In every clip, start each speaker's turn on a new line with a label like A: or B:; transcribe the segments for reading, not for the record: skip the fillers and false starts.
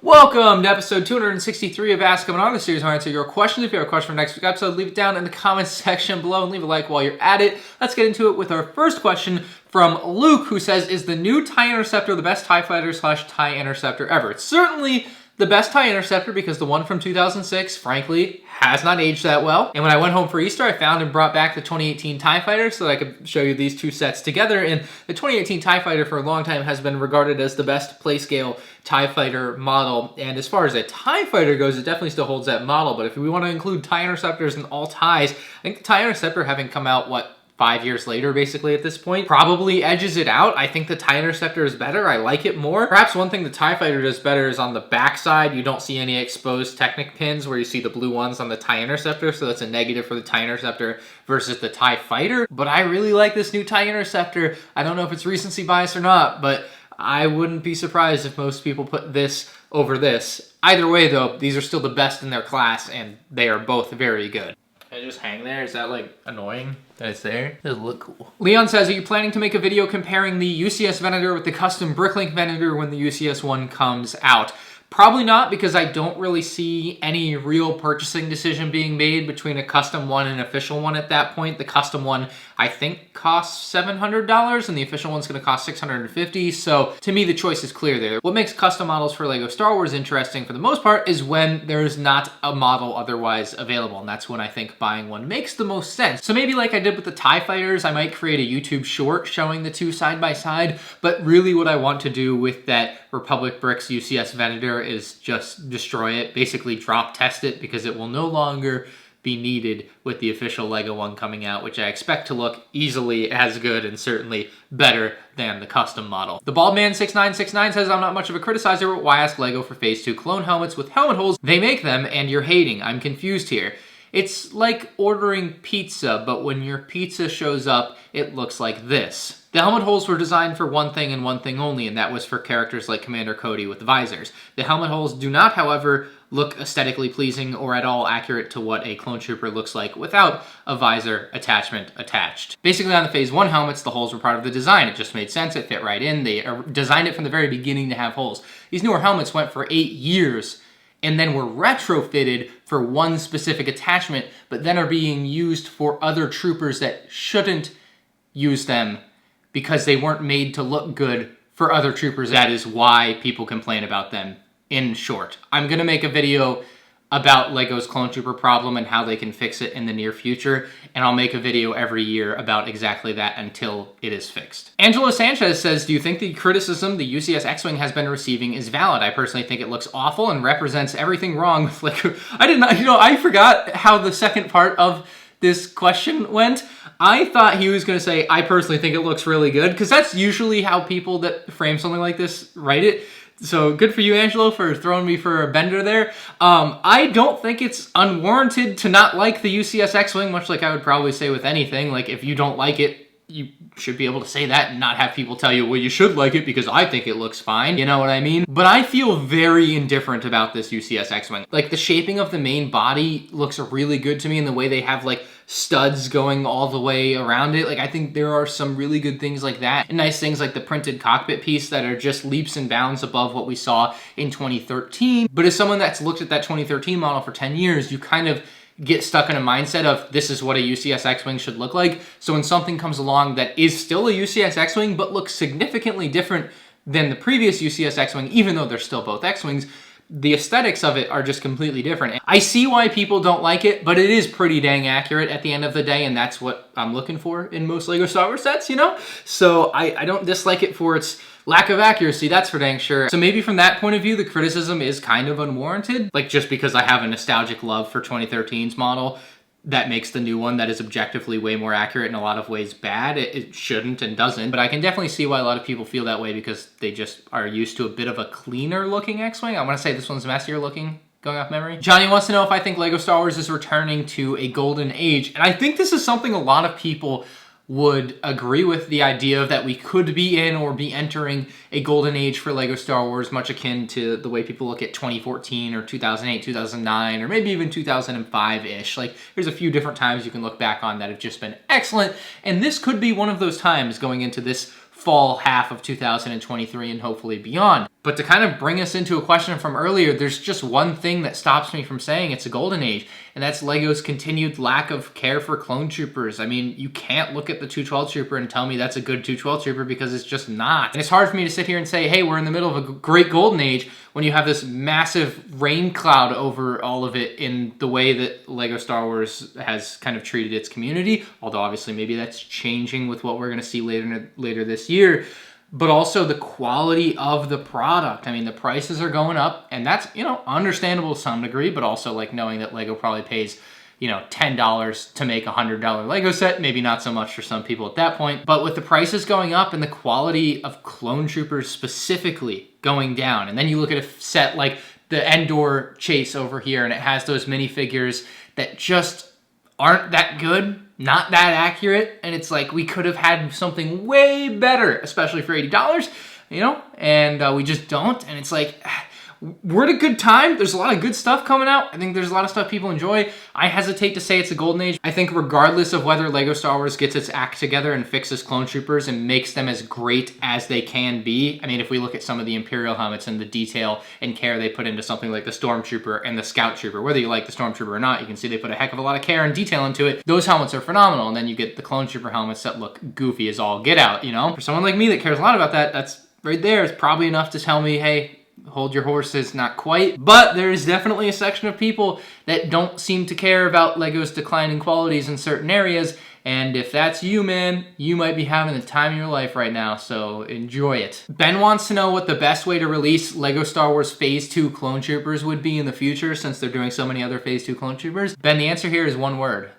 A: Welcome to episode 263 of Ask MandR, the series where I answer your questions. If you have a question for next week's episode, leave it down in the comments section below and leave a like while you're at it. Let's get into it with our first question from Luke, who says, is the new TIE Interceptor the best TIE Fighter / TIE Interceptor ever? It's certainly the best TIE Interceptor because the one from 2006, frankly, has not aged that well. And when I went home for Easter, I found and brought back the 2018 TIE Fighter so that I could show you these two sets together. And the 2018 TIE Fighter for a long time has been regarded as the best play-scale TIE Fighter model. And as far as a TIE Fighter goes, it definitely still holds that model. But if we want to include TIE Interceptors in all TIEs, I think the TIE Interceptor, having come out, 5 years later, basically, at this point, probably edges it out. I think the TIE Interceptor is better. I like it more. Perhaps one thing the TIE Fighter does better is on the backside, you don't see any exposed Technic pins where you see the blue ones on the TIE Interceptor, so that's a negative for the TIE Interceptor versus the TIE Fighter. But I really like this new TIE Interceptor. I don't know if it's recency bias or not, but I wouldn't be surprised if most people put this over this. Either way, though, these are still the best in their class, and they are both very good. Can I just hang there? Is that, annoying that it's there? Does it look cool? Leon says, are you planning to make a video comparing the UCS Venator with the custom Bricklink Venator when the UCS one comes out? Probably not, because I don't really see any real purchasing decision being made between a custom one and an official one at that point. The custom one, I think, costs $700, and the official one's going to cost $650, so to me, the choice is clear there. What makes custom models for LEGO Star Wars interesting, for the most part, is when there's not a model otherwise available, and that's when I think buying one makes the most sense. So maybe like I did with the TIE Fighters, I might create a YouTube short showing the two side by side, but really what I want to do with that Republic Bricks UCS Venator is just destroy it, basically drop test it, because it will no longer be needed with the official LEGO one coming out, which I expect to look easily as good and certainly better than the custom model. The Baldman6969 says, I'm not much of a criticizer, but why ask LEGO for Phase 2 clone helmets with helmet holes? They make them and you're hating. I'm confused here. It's like ordering pizza, but when your pizza shows up, it looks like this. The helmet holes were designed for one thing and one thing only, and that was for characters like Commander Cody with visors. The helmet holes do not, however, look aesthetically pleasing or at all accurate to what a clone trooper looks like without a visor attachment attached. Basically, on the Phase 1 helmets, the holes were part of the design. It just made sense. It fit right in. They designed it from the very beginning to have holes. These newer helmets went for 8 years and then were retrofitted for one specific attachment, but then are being used for other troopers that shouldn't use them because they weren't made to look good for other troopers. That is why people complain about them, in short. I'm gonna make a video about LEGO's clone trooper problem and how they can fix it in the near future, and I'll make a video every year about exactly that until it is fixed. Angela Sanchez says, do you think the criticism the UCS X-Wing has been receiving is valid? I personally think it looks awful and represents everything wrong with LEGO. I forgot how the second part of this question went. I thought he was gonna say, I personally think it looks really good, because that's usually how people that frame something like this write it. So good for you, Angelo, for throwing me for a bender there. I don't think it's unwarranted to not like the UCS X-Wing, much like I would probably say with anything. Like, if you don't like it, you should be able to say that and not have people tell you, well, you should like it because I think it looks fine. You know what I mean? But I feel very indifferent about this UCS X-Wing. Like, the shaping of the main body looks really good to me, and the way they have, studs going all the way around it. I think there are some really good things like that, and nice things like the printed cockpit piece that are just leaps and bounds above what we saw in 2013. But as someone that's looked at that 2013 model for 10 years, you kind of get stuck in a mindset of this is what a UCS X-Wing should look like. So when something comes along that is still a UCS X-Wing but looks significantly different than the previous UCS X-Wing, even though they're still both X-Wings, the aesthetics of it are just completely different. I see why people don't like it, but it is pretty dang accurate at the end of the day, and that's what I'm looking for in most LEGO Star Wars sets, you know? So I don't dislike it for its lack of accuracy, that's for dang sure. So maybe from that point of view, the criticism is kind of unwarranted. Just because I have a nostalgic love for 2013's model, that makes the new one that is objectively way more accurate in a lot of ways bad. It shouldn't and doesn't, but I can definitely see why a lot of people feel that way because they just are used to a bit of a cleaner looking X-Wing. I want to say this one's messier looking, going off memory. Johnny wants to know if I think LEGO Star Wars is returning to a golden age, and I think this is something a lot of people would agree with, the idea of that we could be in or be entering a golden age for LEGO Star Wars, much akin to the way people look at 2014 or 2008, 2009, or maybe even 2005-ish. There's a few different times you can look back on that have just been excellent, and this could be one of those times going into this fall half of 2023 and hopefully beyond. But to kind of bring us into a question from earlier, there's just one thing that stops me from saying it's a golden age, and that's LEGO's continued lack of care for clone troopers. I mean, you can't look at the 212 Trooper and tell me that's a good 212 Trooper because it's just not. And it's hard for me to sit here and say, hey, we're in the middle of a great golden age when you have this massive rain cloud over all of it in the way that LEGO Star Wars has kind of treated its community. Although obviously maybe that's changing with what we're going to see later this year. But also the quality of the product. I mean, the prices are going up, and that's, you know, understandable to some degree, but also like knowing that LEGO probably pays, you know, $10 to make a $100 LEGO set, maybe not so much for some people at that point. But with the prices going up and the quality of clone troopers specifically going down, and then you look at a set like the MandR Chase over here, and it has those minifigures that just aren't that good, not that accurate, and it's like we could have had something way better, especially for $80, you know, and we just don't, and it's like, we're at a good time. There's a lot of good stuff coming out. I think there's a lot of stuff people enjoy. I hesitate to say it's a golden age. I think regardless of whether LEGO Star Wars gets its act together and fixes clone troopers and makes them as great as they can be, I mean, if we look at some of the Imperial helmets and the detail and care they put into something like the Stormtrooper and the Scout Trooper, whether you like the Stormtrooper or not, you can see they put a heck of a lot of care and detail into it. Those helmets are phenomenal, and then you get the clone trooper helmets that look goofy as all get out, you know? For someone like me that cares a lot about that, that's right there is probably enough to tell me, hey, hold your horses, not quite. But there is definitely a section of people that don't seem to care about LEGO's declining qualities in certain areas. And if that's you, man, you might be having the time of your life right now, so enjoy it. Ben wants to know what the best way to release LEGO Star Wars Phase 2 Clone Troopers would be in the future, since they're doing so many other Phase 2 Clone Troopers. Ben, the answer here is one word.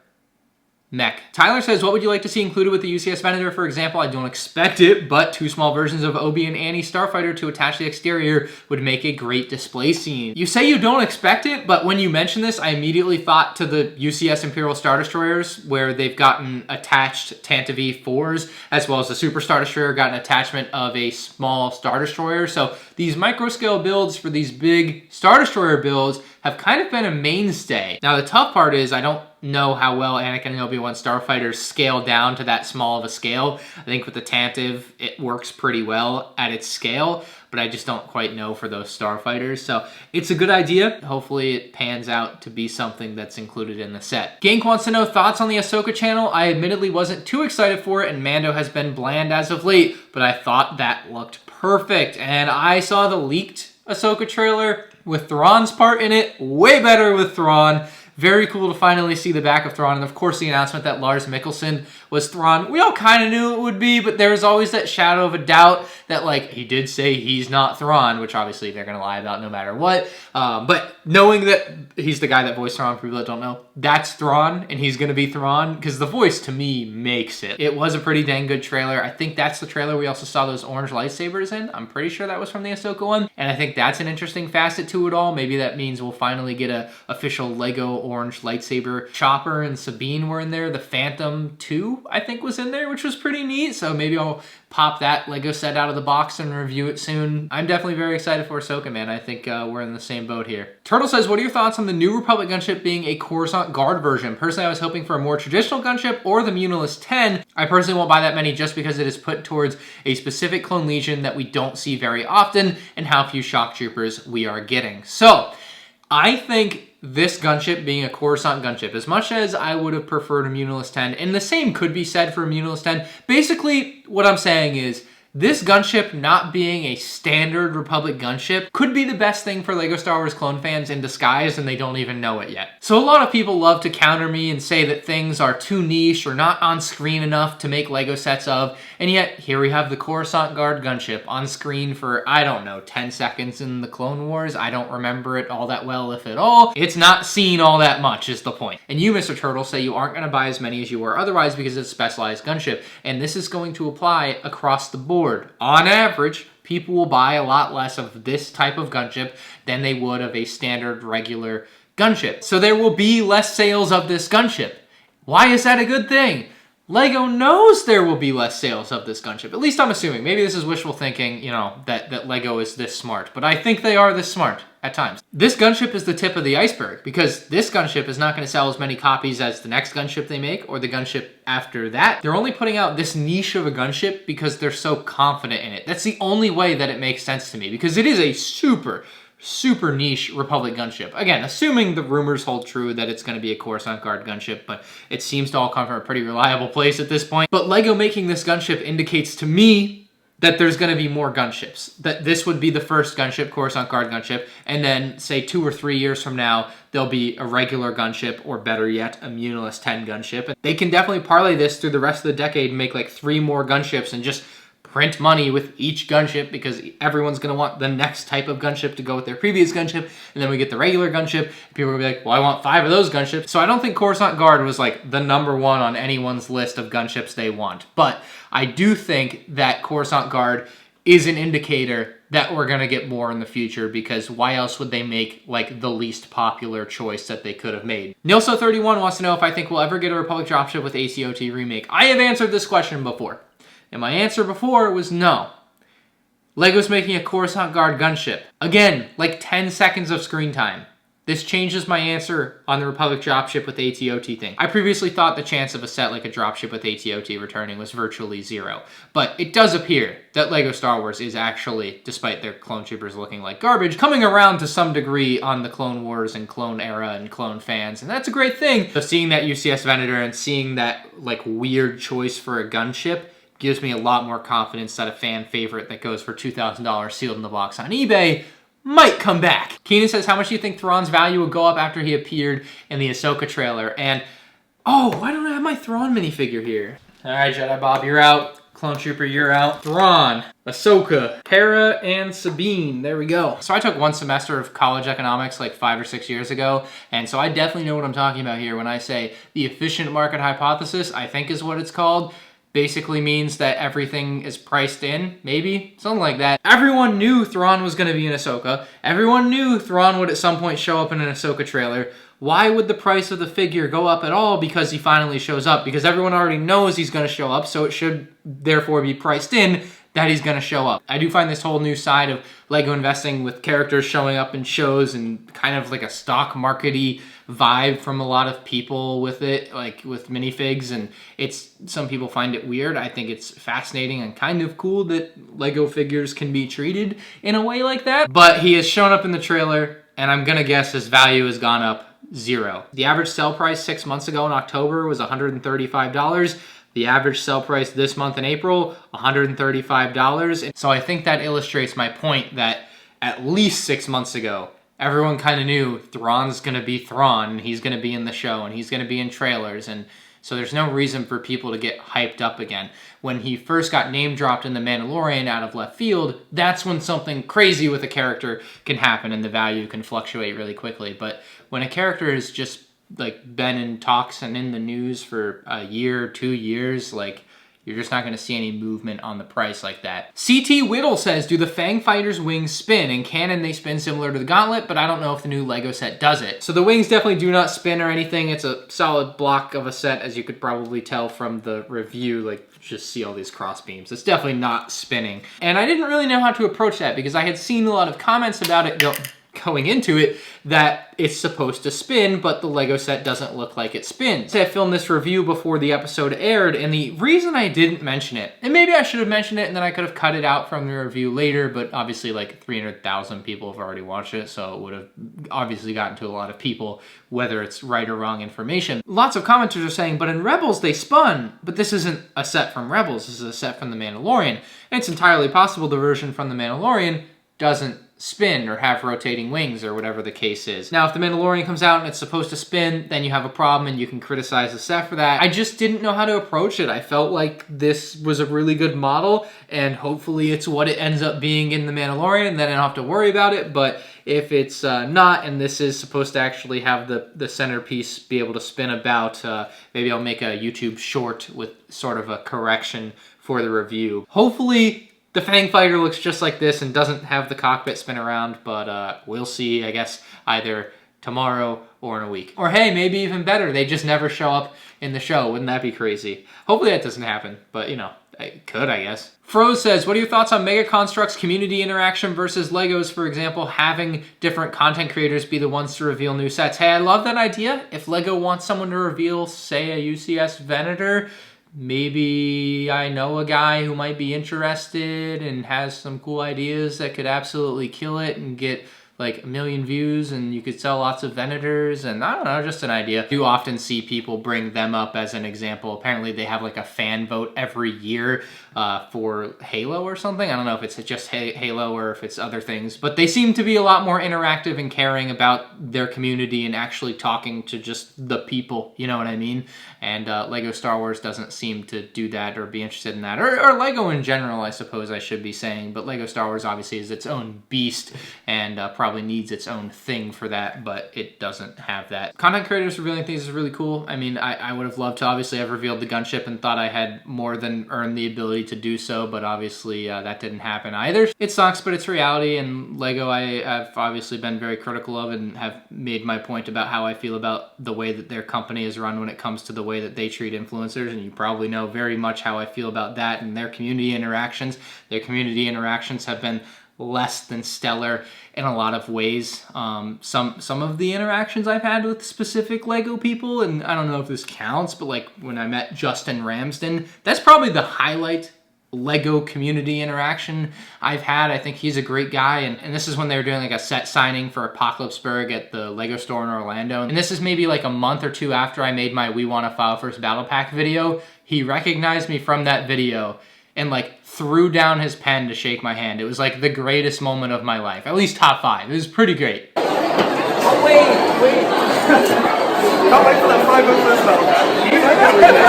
A: Mech. Tyler says, what would you like to see included with the UCS Venator? For example, I don't expect it, but 2 small versions of Obi and Annie Starfighter to attach the exterior would make a great display scene. You say you don't expect it, but when you mention this, I immediately thought to the UCS Imperial Star Destroyers, where they've gotten attached Tantive 4s, as well as the Super Star Destroyer got an attachment of a small Star Destroyer. So these micro-scale builds for these big Star Destroyer builds have kind of been a mainstay. Now, the tough part is I don't know how well Anakin and Obi-Wan Starfighters scale down to that small of a scale. I think with the Tantive, it works pretty well at its scale, but I just don't quite know for those Starfighters. So it's a good idea. Hopefully it pans out to be something that's included in the set. Gank wants to know thoughts on the Ahsoka channel. I admittedly wasn't too excited for it, and Mando has been bland as of late, but I thought that looked perfect. And I saw the leaked Ahsoka trailer with Thrawn's part in it. Way better with Thrawn. Very cool to finally see the back of Thrawn, and of course the announcement that Lars Mikkelsen was Thrawn. We all kind of knew it would be, but there was always that shadow of a doubt that, like, he did say he's not Thrawn, which obviously they're going to lie about no matter what. But knowing that he's the guy that voiced Thrawn, for people that don't know, that's Thrawn, and he's going to be Thrawn, because the voice, to me, makes it. It was a pretty dang good trailer. I think that's the trailer we also saw those orange lightsabers in. I'm pretty sure that was from the Ahsoka one, and I think that's an interesting facet to it all. Maybe that means we'll finally get a official LEGO orange lightsaber. Chopper and Sabine were in there. The Phantom 2, I think, was in there, which was pretty neat. So maybe I'll pop that LEGO set out of the box and review it soon. I'm definitely very excited for Ahsoka, man. I think we're in the same boat here. Turtle says, what are your thoughts on the New Republic gunship being a Coruscant Guard version? Personally, I was hoping for a more traditional gunship or the Munilist 10. I personally won't buy that many just because it is put towards a specific clone legion that we don't see very often and how few shock troopers we are getting. So I think this gunship being a Coruscant gunship, as much as I would have preferred a Munilist 10, and the same could be said for a Munilist 10, basically what I'm saying is this gunship not being a standard Republic gunship could be the best thing for LEGO Star Wars clone fans in disguise, and they don't even know it yet. So a lot of people love to counter me and say that things are too niche or not on screen enough to make LEGO sets of, and yet here we have the Coruscant Guard gunship on screen for, I don't know, 10 seconds in the Clone Wars. I don't remember it all that well, if at all. It's not seen all that much is the point. And you, Mr. Turtle, say you aren't going to buy as many as you were otherwise because it's a specialized gunship, and this is going to apply across the board. On average, people will buy a lot less of this type of gunship than they would of a standard regular gunship. So there will be less sales of this gunship. Why is that a good thing? LEGO knows there will be less sales of this gunship. At least I'm assuming. Maybe this is wishful thinking, you know, that LEGO is this smart. But I think they are this smart. at times. This gunship is the tip of the iceberg because this gunship is not going to sell as many copies as the next gunship they make or the gunship after that. They're only putting out this niche of a gunship because they're so confident in it. That's the only way that it makes sense to me because it is a super niche Republic gunship. Again, assuming the rumors hold true that it's going to be a Coruscant Guard gunship, but it seems to all come from a pretty reliable place at this point. But LEGO making this gunship indicates to me that there's going to be more gunships. That this would be the first gunship, Coruscant Guard gunship, and then say 2 or 3 years from now, there'll be a regular gunship, or better yet, a Munilus 10 gunship. And they can definitely parlay this through the rest of the decade and make like 3 more gunships and just print money with each gunship because everyone's going to want the next type of gunship to go with their previous gunship, and then we get the regular gunship, and people will be like, well, I want 5 of those gunships. So I don't think Coruscant Guard was like the #1 on anyone's list of gunships they want, but I do think that Coruscant Guard is an indicator that we're going to get more in the future because why else would they make like the least popular choice that they could have made? Nilso31 wants to know if I think we'll ever get a Republic dropship with ACOT remake. I have answered this question before. And my answer before was no. LEGO's making a Coruscant Guard gunship. Again, like 10 seconds of screen time. This changes my answer on the Republic dropship with ATOT thing. I previously thought the chance of a set like a dropship with ATOT returning was virtually 0. But it does appear that LEGO Star Wars is actually, despite their clone troopers looking like garbage, coming around to some degree on the Clone Wars and Clone era and Clone fans, and that's a great thing. So seeing that UCS Venator and seeing that like weird choice for a gunship gives me a lot more confidence that a fan favorite that goes for $2,000 sealed in the box on eBay might come back. Keenan says, how much do you think Thrawn's value will go up after he appeared in the Ahsoka trailer? And, oh, why don't I have my Thrawn minifigure here? All right, Jedi Bob, you're out. Clone Trooper, you're out. Thrawn, Ahsoka, Hera, and Sabine. There we go. So I took 1 semester of college economics like 5 or 6 years ago, and so I definitely know what I'm talking about here when I say the efficient market hypothesis, I think is what it's called. Basically means that everything is priced in, maybe? Something like that. Everyone knew Thrawn was going to be in Ahsoka. Everyone knew Thrawn would at some point show up in an Ahsoka trailer. Why would the price of the figure go up at all because he finally shows up? Because everyone already knows he's going to show up, so it should therefore be priced in that he's going to show up. I do find this whole new side of LEGO investing with characters showing up in shows and kind of like a stock market-y vibe from a lot of people with it, like with minifigs, and some people find it weird. I think it's fascinating and kind of cool that LEGO figures can be treated in a way like that. But he has shown up in the trailer, and I'm gonna guess his value has gone up 0. The average sell price 6 months ago in October was $135. The average sell price this month in April, $135. And so I think that illustrates my point that at least 6 months ago, everyone kind of knew Thrawn's going to be Thrawn, and he's going to be in the show, and he's going to be in trailers, and so there's no reason for people to get hyped up again. When he first got name dropped in The Mandalorian out of left field, that's when something crazy with a character can happen and the value can fluctuate really quickly. But when a character has just like been in talks and in the news for a year, 2 years, like you're just not going to see any movement on the price like that. CT Whittle says, do the Fang Fighter's wings spin? In canon, they spin similar to the Gauntlet, but I don't know if the new LEGO set does it. So the wings definitely do not spin or anything. It's a solid block of a set, as you could probably tell from the review. Like, just see all these cross beams. It's definitely not spinning. And I didn't really know how to approach that because I had seen a lot of comments about it going into it that it's supposed to spin, but the LEGO set doesn't look like it spins. I filmed this review before the episode aired, and the reason I didn't mention it, and maybe I should have mentioned it and then I could have cut it out from the review later, but obviously like 300,000 people have already watched it, so it would have obviously gotten to a lot of people, whether it's right or wrong information. Lots of commenters are saying, but in Rebels they spun, but this isn't a set from Rebels, this is a set from The Mandalorian. And it's entirely possible the version from The Mandalorian doesn't spin or have rotating wings or whatever the case is. Now, if The Mandalorian comes out and it's supposed to spin, then you have a problem and you can criticize the set for that. I just didn't know how to approach it. I felt like this was a really good model and hopefully it's what it ends up being in The Mandalorian and then I don't have to worry about it. But if it's not and this is supposed to actually have the centerpiece be able to spin about, maybe I'll make a YouTube short with sort of a correction for the review. Hopefully the Fang Fighter looks just like this and doesn't have the cockpit spin around, but we'll see, I guess, either tomorrow or in a week. Or hey, maybe even better, they just never show up in the show. Wouldn't that be crazy? Hopefully that doesn't happen, but you know, It could, I guess. Froze says, what are your thoughts on Mega Construct's community interaction versus Legos, for example, having different content creators be the ones to reveal new sets? Hey, I love that idea. If Lego wants someone to reveal, say, a UCS Venator, maybe I know a guy who might be interested and has some cool ideas that could absolutely kill it and get like 1 million views, and you could sell lots of Venators, and I don't know, just an idea. You often see people bring them up as an example. Apparently they have like a fan vote every year for Halo or something. I don't know if it's just Halo or if it's other things, but they seem to be a lot more interactive and caring about their community and actually talking to just the people, you know what I mean? And Lego Star Wars doesn't seem to do that or be interested in that, or Lego in general, I suppose I should be saying, but Lego Star Wars obviously is its own beast and probably needs its own thing for that, but it doesn't have that. Content creators revealing things is really cool. I mean, I would have loved to obviously have revealed the gunship and thought I had more than earned the ability to do so, but obviously that didn't happen either. It sucks, but it's reality, and Lego I've obviously been very critical of and have made my point about how I feel about the way that their company is run when it comes to the way that they treat influencers, and you probably know very much how I feel about that and their community interactions. Their community interactions have been less than stellar in a lot of ways. Some of the interactions I've had with specific Lego people, and I don't know if this counts, but like when I met Justin Ramsden, that's probably the highlight Lego community interaction I've had. I think he's a great guy, and this is when they were doing like a set signing for Apocalypseburg at the Lego store in Orlando, and this is maybe like a month or two after I made my We Wanna File First Battle Pack video. He recognized me from that video and like threw down his pen to shake my hand. It was like the greatest moment of my life, at least top 5. It was pretty great.
B: Oh, wait. Can't wait for that 5 first battle pack.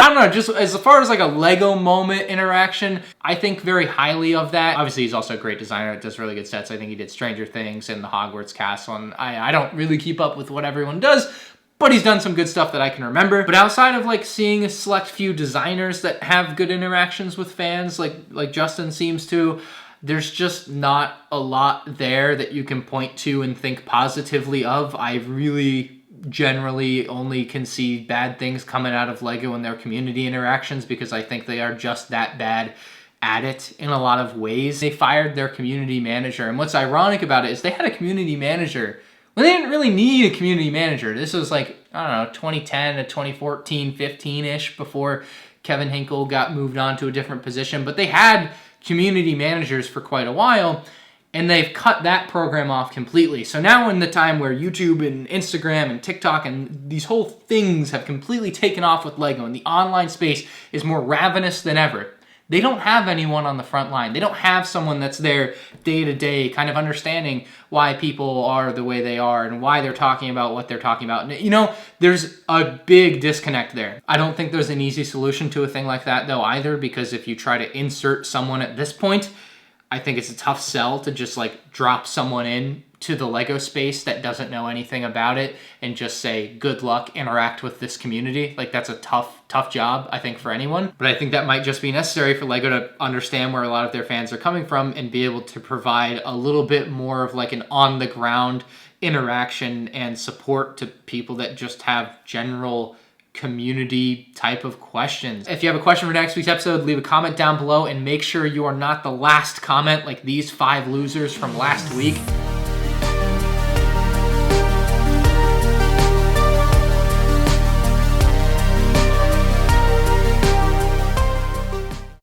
A: I don't know, just as far as like a Lego moment interaction, I think very highly of that. Obviously, he's also a great designer, does really good sets. I think he did Stranger Things and the Hogwarts Castle, and I don't really keep up with what everyone does, but he's done some good stuff that I can remember. But outside of like seeing a select few designers that have good interactions with fans, like Justin seems to, there's just not a lot there that you can point to and think positively of. I really generally only can see bad things coming out of Lego and their community interactions because I think they are just that bad at it in a lot of ways. They fired their community manager, and what's ironic about it is they had a community manager when they didn't really need a community manager. This was like, I don't know, 2010 to 2014, 15-ish before Kevin Hinkle got moved on to a different position, but they had community managers for quite a while, and they've cut that program off completely. So now in the time where YouTube and Instagram and TikTok and these whole things have completely taken off with Lego and the online space is more ravenous than ever, they don't have anyone on the front line. They don't have someone that's there day to day kind of understanding why people are the way they are and why they're talking about what they're talking about. You know, there's a big disconnect there. I don't think there's an easy solution to a thing like that though either, because if you try to insert someone at this point, I think it's a tough sell to just like drop someone in to the Lego space that doesn't know anything about it and just say, good luck, interact with this community. Like that's a tough job, I think, for anyone. But I think that might just be necessary for Lego to understand where a lot of their fans are coming from and be able to provide a little bit more of like an on the ground interaction and support to people that just have general community type of questions. If you have a question for next week's episode, leave a comment down below and make sure you are not the last comment like these 5 losers from last week.